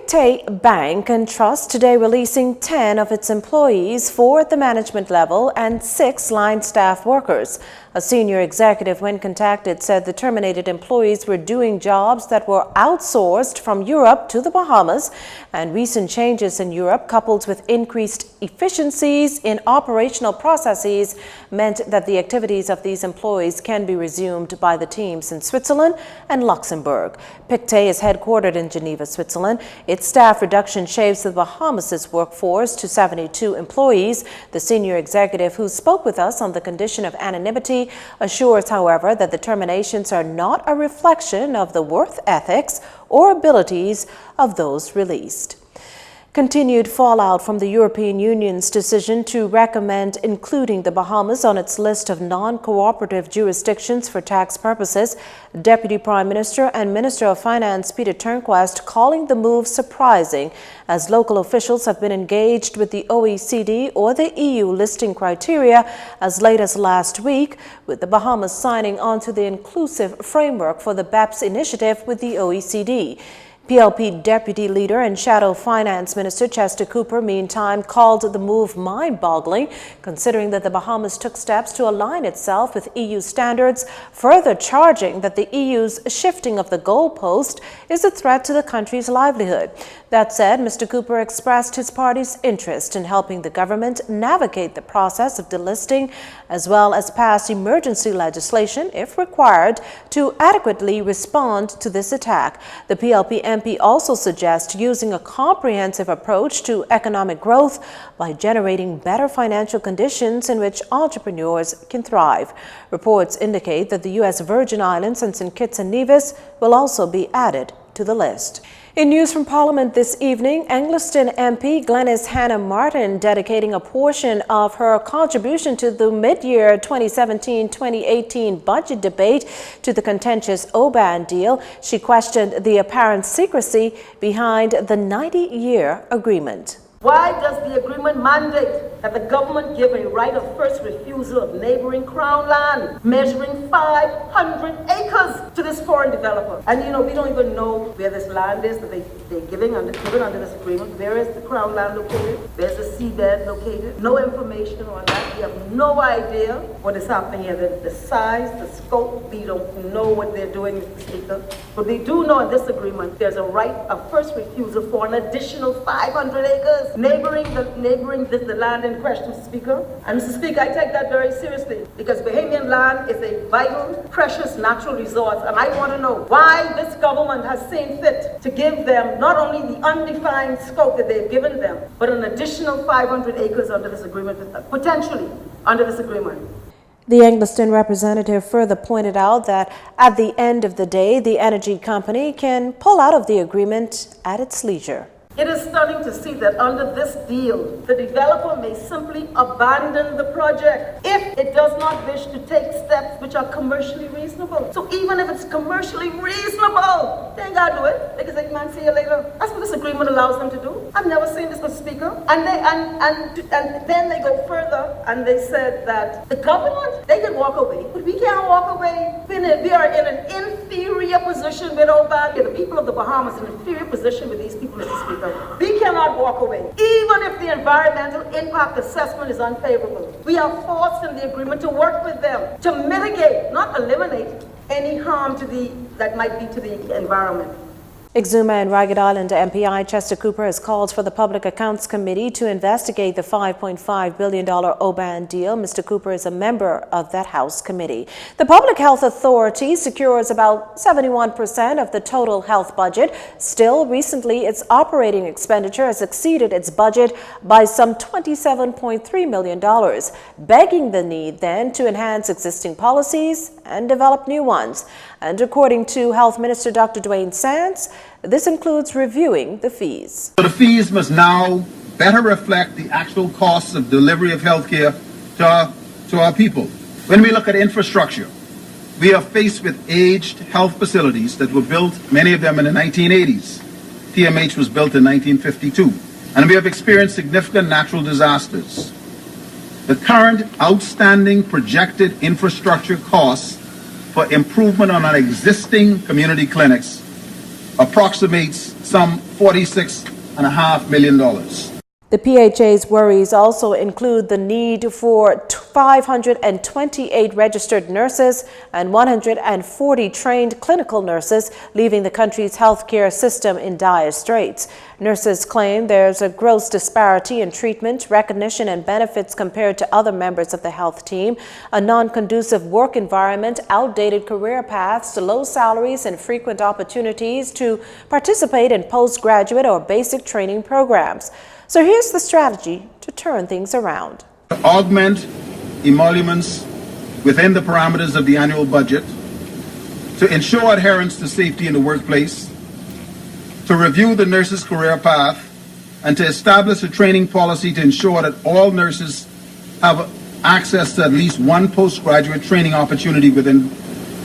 Pictet Bank and Trust today releasing 10 of its employees, 4 at the management level and 6 line staff workers. A senior executive, when contacted, said the terminated employees were doing jobs that were outsourced from Europe to the Bahamas, and recent changes in Europe, coupled with increased efficiencies in operational processes, meant that the activities of these employees can be resumed by the teams in Switzerland and Luxembourg. Pictet is headquartered in Geneva, Switzerland. Its staff reduction shaves the Bahamas' workforce to 72 employees. The senior executive, who spoke with us on the condition of anonymity, assures, however, that the terminations are not a reflection of the work ethics or abilities of those released. Continued fallout from the European Union's decision to recommend including the Bahamas on its list of non-cooperative jurisdictions for tax purposes. Deputy Prime Minister and Minister of Finance Peter Turnquist calling the move surprising, as local officials have been engaged with the OECD or the EU listing criteria as late as last week, with the Bahamas signing onto the inclusive framework for the BEPS initiative with the OECD. PLP Deputy Leader and Shadow Finance Minister Chester Cooper, meantime, called the move mind-boggling, considering that the Bahamas took steps to align itself with EU standards, further charging that the EU's shifting of the goalpost is a threat to the country's livelihood. That said, Mr. Cooper expressed his party's interest in helping the government navigate the process of delisting, as well as pass emergency legislation, if required, to adequately respond to this attack. The PLP MP also suggests using a comprehensive approach to economic growth by generating better financial conditions in which entrepreneurs can thrive. Reports indicate that the U.S. Virgin Islands and St. Kitts and Nevis will also be added to the list. In news from Parliament this evening, Angliston MP Glenys Hannah Martin dedicating a portion of her contribution to the mid-year 2017-2018 budget debate to the contentious OBAN deal. She questioned the apparent secrecy behind the 90-year agreement. Why does the agreement mandate that the government give a right of first refusal of neighboring Crown land measuring 500 acres to this foreign developer? And you know, we don't even know where this land is that they're given under this agreement. Where is the Crown land located? Where's the seabed located? No information on that. We have no idea what is happening here. The size, the scope, we don't know what they're doing, Mr. Speaker. But we do know in this agreement there's a right of first refusal for an additional 500 acres. Neighboring the land in question, Mr. Speaker. And Mr. Speaker, I take that very seriously, because Bahamian land is a vital, precious natural resource, and I want to know why this government has seen fit to give them not only the undefined scope that they've given them, but an additional 500 acres under this agreement, potentially under this agreement. The Angliston representative further pointed out that at the end of the day, the energy company can pull out of the agreement at its leisure. It is stunning to see that under this deal, the developer may simply abandon the project if it does not wish to take steps which are commercially reasonable. So even if it's commercially reasonable, they ain't got to do it. They can say, man, see you later. That's what this agreement allows them to do. I've never seen this, Mr. Speaker. And then they go further and they said that the government, they can walk away, but we can't walk away. We are in an inferior position with OBAN. The people of the Bahamas in an inferior position with these people, Mr. Speaker. We cannot walk away, even if the environmental impact assessment is unfavorable. We are forced in the agreement to work with them to mitigate, not eliminate, any harm that might be to the environment. Exuma and Ragged Island MPI Chester Cooper has called for the Public Accounts Committee to investigate the $5.5 billion OBAN deal. Mr. Cooper is a member of that House committee. The Public Health Authority secures about 71% of the total health budget. Still, recently, its operating expenditure has exceeded its budget by some $27.3 million, begging the need then to enhance existing policies and develop new ones. And according to Health Minister Dr. Dwayne Sands, this includes reviewing the fees. So the fees must now better reflect the actual costs of delivery of health care to our people. When we look at infrastructure, we are faced with aged health facilities that were built, many of them in the 1980s. TMH was built in 1952. And we have experienced significant natural disasters. The current outstanding projected infrastructure costs for improvement on our existing community clinics approximates some $46.5 million. The PHA's worries also include the need for 528 registered nurses and 140 trained clinical nurses, leaving the country's healthcare system in dire straits. Nurses claim there's a gross disparity in treatment, recognition, and benefits compared to other members of the health team, a non-conducive work environment, outdated career paths, low salaries, and frequent opportunities to participate in postgraduate or basic training programs. So here's the strategy to turn things around. To augment emoluments within the parameters of the annual budget, to ensure adherence to safety in the workplace, to review the nurse's career path, and to establish a training policy to ensure that all nurses have access to at least one postgraduate training opportunity within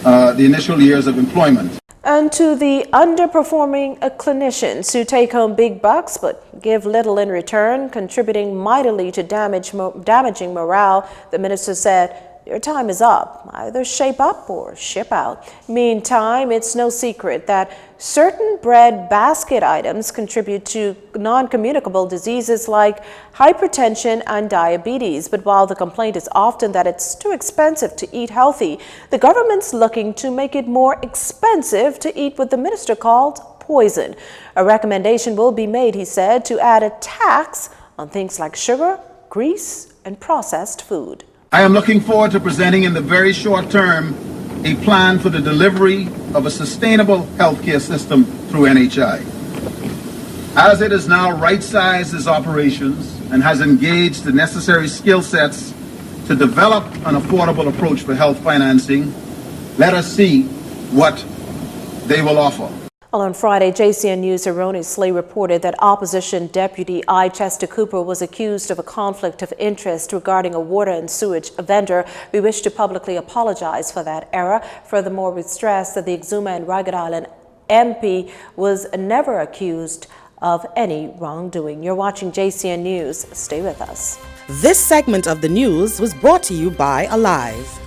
the initial years of employment. And to the underperforming clinicians who take home big bucks but give little in return, contributing mightily to damaging morale, the minister said, your time is up. Either shape up or ship out. Meantime, it's no secret that certain bread basket items contribute to non-communicable diseases like hypertension and diabetes. But while the complaint is often that it's too expensive to eat healthy, the government's looking to make it more expensive to eat what the minister called poison. A recommendation will be made, he said, to add a tax on things like sugar, grease, and processed food. I am looking forward to presenting in the very short term a plan for the delivery of a sustainable healthcare system through NHI. As it is now right-sized its operations and has engaged the necessary skill sets to develop an affordable approach for health financing, let us see what they will offer. Well, on Friday, JCN News erroneously reported that opposition Deputy I. Chester Cooper was accused of a conflict of interest regarding a water and sewage vendor. We wish to publicly apologize for that error. Furthermore, we stress that the Exuma and Ragged Island MP was never accused of any wrongdoing. You're watching JCN News. Stay with us. This segment of the news was brought to you by Alive.